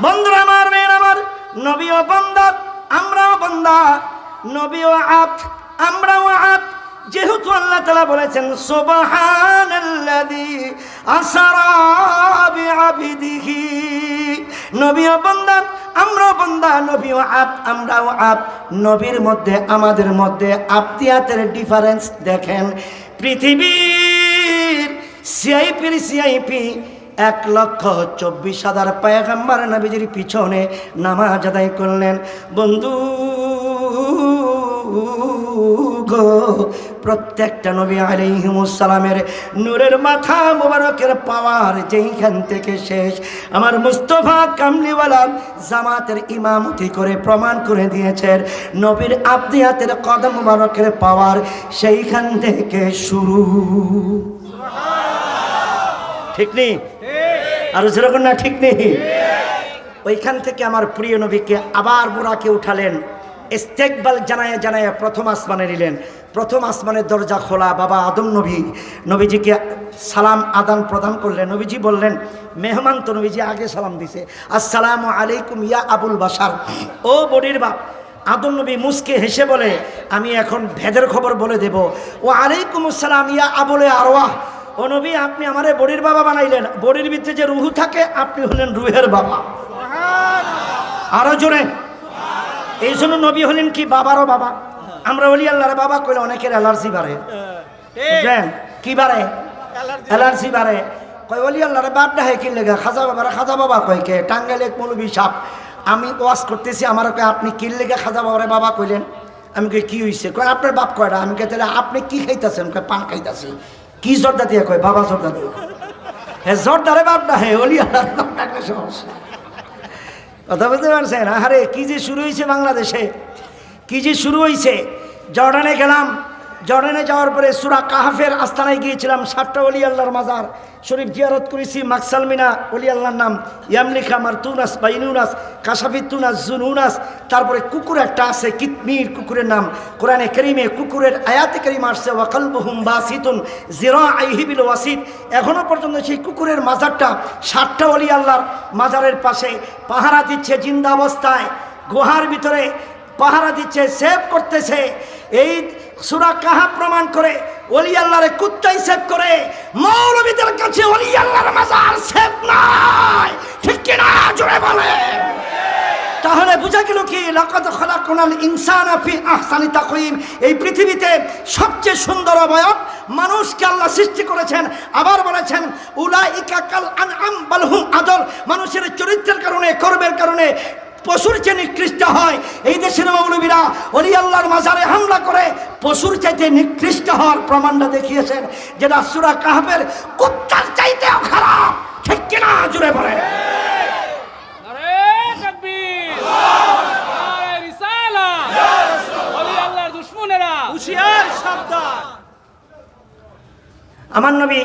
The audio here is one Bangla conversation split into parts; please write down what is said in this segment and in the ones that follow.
বন্ধুরা আমার, মেয়ের আমার, নবীও বান্দা আমরাও বান্দা, নবীও আব্দ আমরাও আব্দ। যেহেতু আল্লাহ তাআলা বলেছেন সুবহানাল্লাযী আসরা বিআবদিহি, নবীও বান্দা আমরাও বান্দা, নবীও আব্দ আমরাও আব্দ। নবীর মধ্যে আমাদের মধ্যে আব্দিয়াতের ডিফারেন্স দেখেন। পৃথিবীর সিআইপি 1,24,000 পয়গম্বর নবীজির পিছনে নামাজ আদায় করলেন। বন্ধু গো, প্রত্যেকটা নবী আলাইহিমুস সালামের নূরের মাথা মুবারকের পাওয়ার যেইখান থেকে শেষ, আমার মুস্তাফা কামলিওয়ালা জামাতের ইমামতি করে প্রমাণ করে দিয়েছেন নবীর আব্দিয়াতের কদম মুবারকের পাওয়ার সেইখান থেকে শুরু। ঠিক নেই? আরো যেরকম না ঠিক নেই? ওইখান থেকে আমার প্রিয় নবীকে আবার বুরাকে উঠালেন, ইস্তেকবাল জানায়া প্রথম আসমানে নিলেন। প্রথম আসমানের দরজা খোলা, বাবা আদম নবীজিকে সালাম আদান প্রদান করলেন। নবীজি বললেন, মেহমান তো নবীজি আগে সালাম দিছে, আসসালামু আলাইকুম ইয়া আবুল বাশার, ও বডির বাপ। আদম নবী মুসকে হেসে বলে, আমি এখন ভেদের খবর বলে দেব। ও আলাইকুম আসসালাম ইয়া আবুলে আরওয়াহ, ও নবী আপনি আমারে বডির বাবা বানাইলেন, বডির ভিতরে যে রুহু থাকে আপনি হলেন রুহের বাবা। আরো জোরে। এই জন্য নবী হলেন কি বাবারও বাবা। আমরা ওলি আল্লাহর বাবা কইলে অনেকের অ্যালার্জি বাড়ে, বুঝলেন? কি বাড়ে? অ্যালার্জি বাড়ে। কয় ওলি আল্লাহর বাপ ডাহে কি লেগে, খাজা বাবার খাজা বাবা কয় কে? টাঙ্গাইলে এক মৌলবী সাপ, আমি ওয়াজ করতেছি, আমার কয় আপনি কি লেগে খাজা বাবারে বাবা কইলেন? আমি কই কি হইছে? কয় আপনার বাপ কয়টা? আমি কই তাহলে আপনি কি খাইতেছেন? কয় পান খাইতেছি। কি জর্দা দিয়ে? কয় বাবা জর্দা দিয়ে। হ্যাঁ জর্দারে বাপ ডাহে, ওলি আল্লাহর বাপ ডাকে সমস্যা। কথা বুঝতে পারছেন? আরে কি যে শুরু হয়েছে বাংলাদেশে, কি যে শুরু হয়েছে। জর্ডানে গেলাম, জর্ডানে যাওয়ার পরে সূরা কাহফের আস্তানায় গিয়েছিলাম, 7টা ওলি আল্লাহর মাজার শরীফ জিয়ারত করেছি। মাকসালমিনা ওলি আল্লাহর নাম, ইয়ামলিখা মারতুনাস বাইনুনাস কাশাফিতুনাস জুনুনাস। তারপরে কুকুর একটা আছে, কিতমির কুকুরের নাম। কোরআনে কারীমে কুকুরের আয়াতে কারীমা আসছে, ওয়া কলবুহুম বাসিতুন জিরাআইহি বিল ওয়াসিত। এখনো পর্যন্ত সেই কুকুরের মাজারটা 7টা ওলি আল্লাহর মাজারের পাশে পাহারা দিচ্ছে, জিন্দা অবস্থায় গুহার ভিতরে পাহারা দিচ্ছে, সেভ করতেছে। এই সূরা কাহফ প্রমাণ করে ওলি আল্লাহরে কুত্তাই সেভ করে, মৌলবীদের কাছে ওলি আল্লাহর মাজার সেভ নাই। ঠিক কি না? জোরে বলে। তাহলে বুঝা গেল কি, লাকাদ খালাকনাল ইনসানা ফি আহসানি তাকওয়িম। এই পৃথিবীতে সবচেয়ে সুন্দর অবয়ব মানুষকে আল্লাহ সৃষ্টি করেছেন। আবার বলেছেন উলাইকা কাল আনআম বাল হুম আদল। মানুষের চরিত্রের কারণে, কর্মের কারণে পশুর চেয়ে নিকৃষ্ট হয়। এই দেশের মৌলবীরা ওলি আল্লাহর মাজারে হামলা করে পশুর চাইতে নিকৃষ্ট হওয়ার প্রমাণটা দেখিয়েছেন, যেটা সূরা কাহফের কুত্তার চাইতেও খারাপ। ঠিক কিনা? জুড়ে বলে। আমার নবী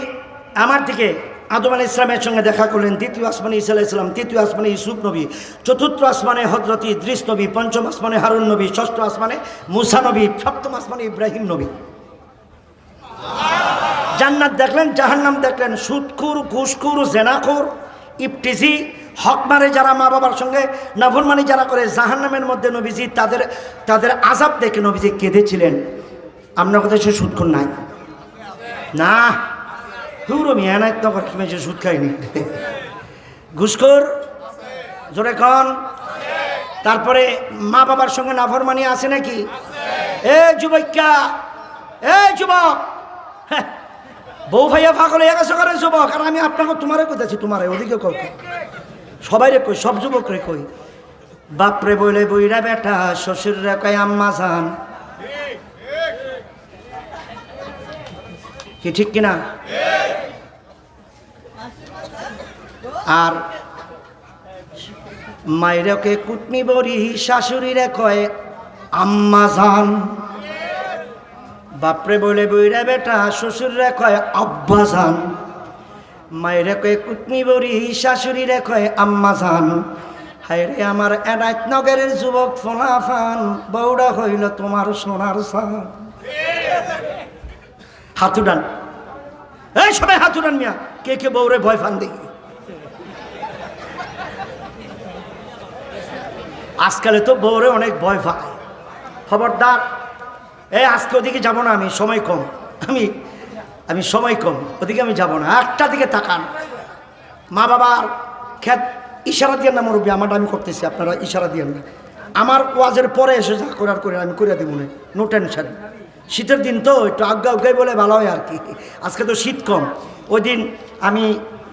আমার দিকে আদম আলাইহিস সালামের সঙ্গে দেখা করলেন। দ্বিতীয় আসমানে ঈসা আলাইহিস সালাম, তৃতীয় আসমানে ইউসুফ নবী, চতুর্থ আসমানে হযরত ইদ্রিস নবী, পঞ্চম আসমানে হারুন নবী, ষষ্ঠ আসমানে মুসা নবী, সপ্তম আসমানে ইব্রাহিম নবী। জান্নাত দেখলেন, জাহান্নাম দেখলেন। সুদখোর, ঘুষখোর, জেনাখোর, ইফতিজি, হক মারে যারা, মা বাবার সঙ্গে নাফরমানি যারা করে, জাহান্নামের মধ্যে নবীজি তাদের আযাব দেখে নবীজি কেঁদেছিলেন। আপনার কথা সে সুদখোর নাই না? পুরো মেহনত তো করে সুদ খাইনি। ঘুষখোর জোরে কন। তারপরে মা বাবার সঙ্গে নাফরমানি আছে নাকি? এ যুবকা, এ যুবক, বউ ভাইয়া ফাঁকল হয়ে গেছে করে যুবক। আর আমি আপনাকে তোমারে কোথাছি, তোমারে ওদিকে কই, সবাই রে কই, সব যুবক রে কই। বাপরে বইলে বইরা বেটা, শ্বশুর রে কয় আম্মা জান। কি ঠিক কিনা? আর মায়েরকে কুটনি বড়ি, শাশুড়িরে কয় আম্মা জান। বাপরে বলে বইরা বেটা, শ্বশুররে কয় আব্বা জান। মায়েরে কয় কুটনি বড়ি, শাশুড়িরে কয় আম্মা জান। হায়রে আমার এনায়েত নগরের যুবক ফোনাফান, বউড়া হইল তোমার সোনার সান। হাতুডান, এই সবাই হাতুডান মিয়া। কে কে বউরে ভয় ফান দেখি? আজকালে তো বউরে অনেক ভয় পায়। খবরদার, আজকে ওদিকে যাব না, আমি সময় কম, আমি সময় কম, ওদিকে আমি যাব না। একটা দিকে তাকান, মা বাবার ক্ষেত ইশারা দিয়ে না মুরব্বী, আমারটা আমি করতেছি, আপনারা ইশারা দিয়ে না। আমার ওয়াজের পরে এসে যা করার করে আমি করে দিব, নো টেনশন। শীতের দিন তো একটু আজ্ঞাই বলে ভালো হয় আর কি। আজকে তো শীত কম। ওই দিন আমি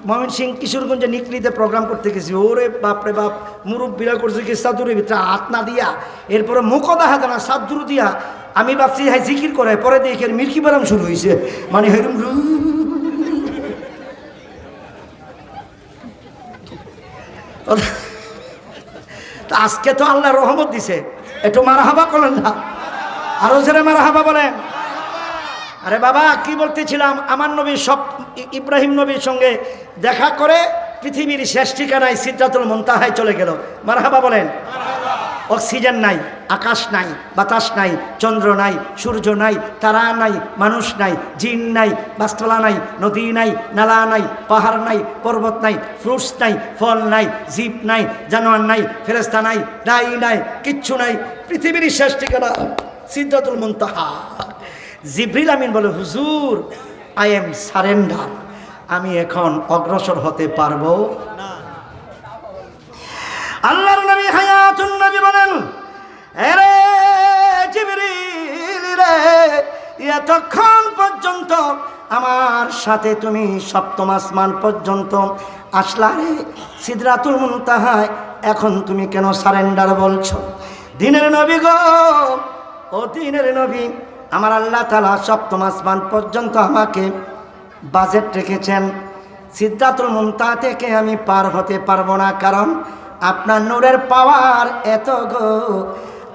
ময়মনসিংহ কিশোরগঞ্জে নিকলিতে প্রোগ্রাম করতে গেছি। ওরে বাপরে বাপ, মুরব্বীরা করছে কি সাদুরের ভিতরে হাত না দিয়া, এরপরে মুখও দেখা যায় না সাদুর দিয়া। আমি ভাবছি হ্যাঁ জিকির করে, পরে দেখে মির্কি বারাম শুরু হয়েছে, মানে হেরম। তা আজকে তো আল্লাহ রহমত দিছে, একটু মারহাবা করলেন না? আরো জোরে মারহাবা বলেন। আরে বাবা কি বলতেছিলাম, আমার নবী সব ইব্রাহিম নবীর সঙ্গে দেখা করে পৃথিবীর শেষ ঠিকানায় সিদরাতুল মুনতাহায় চলে গেল। মারহাবা বলেন। অক্সিজেন নাই, আকাশ নাই, বাতাস নাই, চন্দ্র নাই, সূর্য নাই, তারা নাই, মানুষ নাই, জিন নাই, গাছপালা নাই, নদী নাই, নালা নাই, পাহাড় নাই, পর্বত নাই, ফ্রুটস নাই, ফল নাই, জীব নাই, জানোয়ার নাই, ফেরেশতা নাই, নাই কিচ্ছু নাই। পৃথিবীর শেষ ঠিকানা সিদরাতুল মুনতাহা। জিবরিল আমিন বলে, হুজুর আই এম সারেন্ডার, আমি এখন অগ্রসর হতে পারবো না। আল্লাহর নবী হায়াতুন নবী বলেন, আরে জিবরিল রে, এতক্ষণ পর্যন্ত আমার সাথে তুমি সপ্তম আসমান পর্যন্ত আসলা রে, সিদরাতুল মুনতাহায় এখন তুমি কেন সারেন্ডার বলছো? দিনের নবী গো, ও দিনের নবী, আমার আল্লাহ তাআলা সপ্তম আসমান পর্যন্ত আমাকে বাজেট রেখেছেন। সিদরাতুল মুনতাহা থেকে আমি পার হতে পারবো না, কারণ আপনার নূরের পাওয়ার এত গো।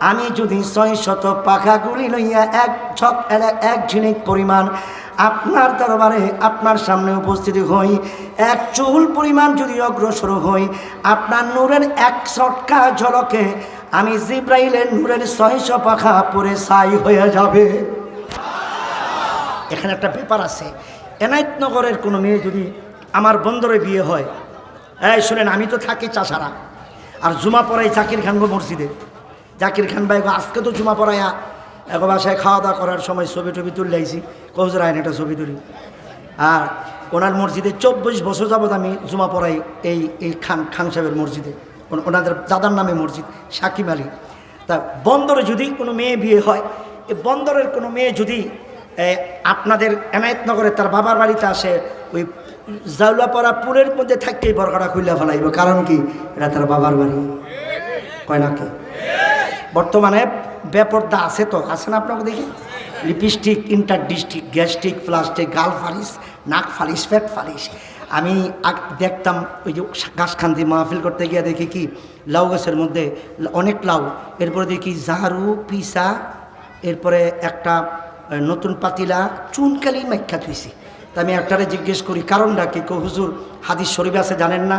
আমি যদি 600 পাখাগুলি লইয়া এক ঝিনিক পরিমাণ আপনার দরবারে আপনার সামনে উপস্থিত হই, এক চুল পরিমাণ যদি অগ্রসর হই, আপনার নূরের এক ছটকা ঝলকে আমি জিব্রাইলের নূরের 600 পাখা পরে ছাই হয়ে যাবে। এখানে একটা ব্যাপার আছে, এনায়েতনগরের কোনো মেয়ে যদি আমার বন্দরে বিয়ে হয়, এই শুনেন, আমি তো থাকি চাষারা, আর জুমা পড়াই জাকির খান মসজিদে। জাকির খান ভাই আজকে তো জুমা পড়াইয়া এক বাসায় খাওয়া দাওয়া করার সময় ছবি টবি তুলে আইছি, কৌজোর আইন একটা ছবি তুলি। আর ওনার মসজিদে 24 বছর যাবৎ আমি জুমা পড়াই, এই খান সাহেবের মসজিদে, ওনাদের দাদার নামে মসজিদ, সাকিব আলী। তা বন্দরে যদি কোনো মেয়ে বিয়ে হয়, এই বন্দরের কোনো মেয়ে যদি আপনাদের এনায়েতনগরে তার বাবার বাড়িতে আসে, ওই জাউলাপাড়া পুলের মধ্যে থাকতেই বরকাটা খুললে ফেলাইব, কারণ কি এটা তার বাবার বাড়ি, কয় না কে? বর্তমানে বেপর্দা আছে তো, আছে না আপনাকে দেখি? Lipstick, inter district, gastric, plastic, গাল ফালিশ, নাক ফালিশ, পেট ফালিশ। আমি দেখতাম ওই যে গাছখান্তি মাহফিল করতে গিয়ে দেখি কি লাউ গাছের মধ্যে অনেক লাউ, এরপরে দেখি ঝাড়ু পিসা, এরপরে একটা নতুন পাতিলা চুনকালি মাইখ্যা থুইছি। তা আমি একটারে জিজ্ঞেস করি কারণটা কি? হুজুর হাদিস শরীফে আছে জানেন না,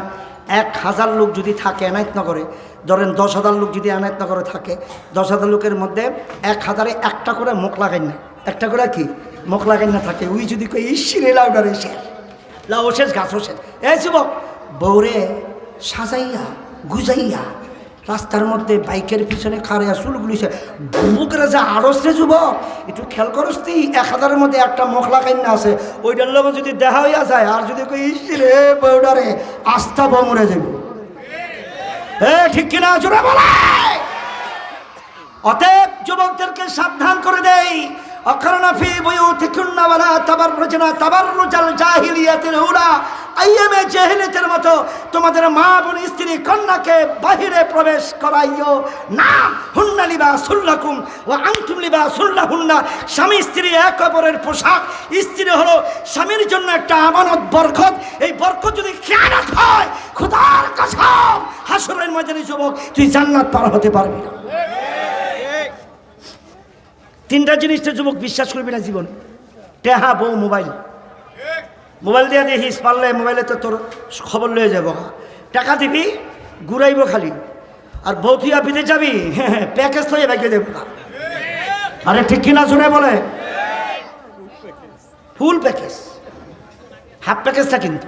1000 লোক যদি থাকে এনায়েতনগরে, ধরেন 10,000 লোক যদি এনায়েতনগরে থাকে, 10,000 লোকের মধ্যে 1000-এ একটা করে মুখ লাগাই না, একটা করে কি মুখ লাগাই না থাকে। ওই যদি কই ইসিরে লাউডারে শেষ, লাউ শেষ, গাছও শেষ। এই যুবক বউরে সাজাইয়া গুজাইয়া রাস্তার মধ্যে বাইকের পিছনে খাড়িয়া চুলগুলি বুকেরা যা আড়সে যুবক, একটু খেয়াল করস তুই, 1000-এর মধ্যে একটা মুখ লাগাই না আছে, ওইটার লোক যদি দেখা হইয়া যায়, আর যদি কই ইসিরে বউডারে আস্থা বমরে যাব, ঠিক কিনা জোরে বলে। অতএব যুবকদেরকে সাবধান করে দেই, অকারণা ফি বুয়ুতিকুন্না ওয়ালা তাবাররুজনা তাবাররুজাল জাহিলিয়াতিল উলা, আইয়ামে জাহিলিয়াতের মতো তোমাদের মা বোন স্ত্রী কন্যাকে বাহিরে প্রবেশ করাইও না। হুন্না লিবাসুল লাকুম ওয়া আনতুম লিবাসুল লাহুন্না। স্বামী স্ত্রী এক অপরের পোশাক, স্ত্রী হলো স্বামীর জন্য একটা আমানত, বরকত। এই বরকত যদি খেয়ানত হয়, খোদার কসম হাসরের ময়দানে যুবক তুই জান্নাত পার হতে পারবি না। 3টা জিনিসটা যুবক বিশ্বাস করবি না জীবন, টেহা, বউ, মোবাইল। মোবাইল দিয়ে দেখিস, পারলে মোবাইলে তো তোর খবর লয়ে যাব, টাকা দিবি ঘুরাইব খালি, আর বউ তুই বিদে যাবি প্যাকেজ লয়ে বাইকে দেব না। আরে ঠিক কিনা শুনে বলে, ফুল প্যাকেজ, হাফ প্যাকেজটা কিন্তু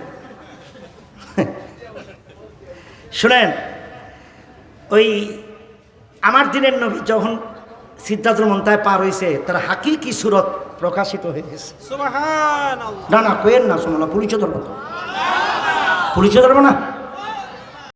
শুনেন। ওই আমার দিনের নবী যখন সিদ্ধাতুল মুনতাহায় পার হয়েছে তার হাকিকি সুরত প্রকাশিত হয়ে গেছে। সুবহানাল্লাহ। না না কোয়েন না, শোনো না, পুলিশে ধরবো না, পুলিশে ধরবো না।